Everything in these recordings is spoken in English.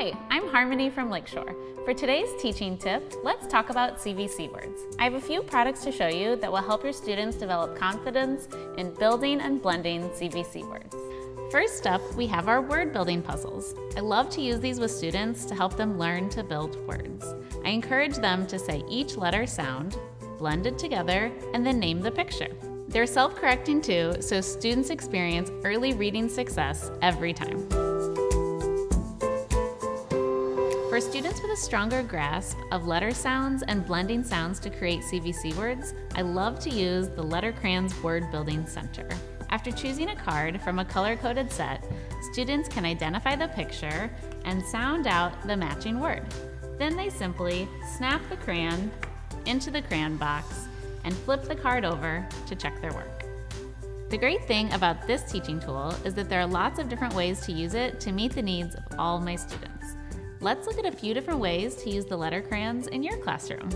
Hi, I'm Harmony from Lakeshore. For today's teaching tip, let's talk about CVC words. I have a few products to show you that will help your students develop confidence in building and blending CVC words. First up, we have our word building puzzles. I love to use these with students to help them learn to build words. I encourage them to say each letter sound, blend it together, and then name the picture. They're self-correcting too, so students experience early reading success every time. For students with a stronger grasp of letter sounds and blending sounds to create CVC words, I love to use the Letter Crayons Word Building Center. After choosing a card from a color-coded set, students can identify the picture and sound out the matching word. Then they simply snap the crayon into the crayon box and flip the card over to check their work. The great thing about this teaching tool is that there are lots of different ways to use it to meet the needs of all my students. Let's look at a few different ways to use the letter crayons in your classroom.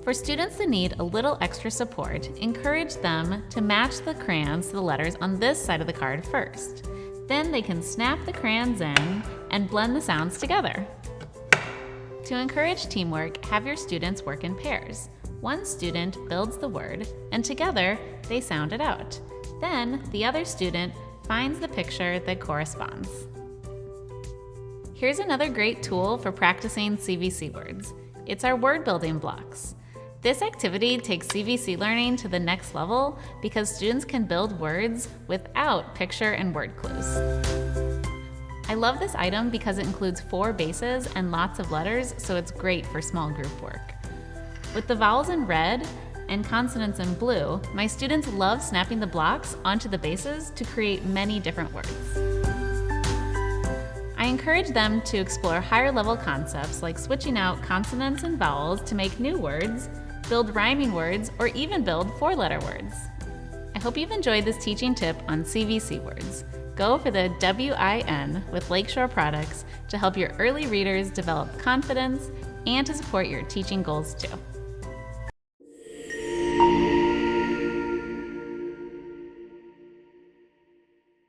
For students that need a little extra support, encourage them to match the crayons to the letters on this side of the card first. Then they can snap the crayons in and blend the sounds together. To encourage teamwork, have your students work in pairs. One student builds the word, and together they sound it out. Then the other student finds the picture that corresponds. Here's another great tool for practicing CVC words. It's our word building blocks. This activity takes CVC learning to the next level because students can build words without picture and word clues. I love this item because it includes 4 bases and lots of letters, so it's great for small group work. With the vowels in red and consonants in blue, my students love snapping the blocks onto the bases to create many different words. I encourage them to explore higher level concepts like switching out consonants and vowels to make new words, build rhyming words, or even build 4-letter words. I hope you've enjoyed this teaching tip on CVC words. Go for the WIN with Lakeshore products to help your early readers develop confidence and to support your teaching goals too.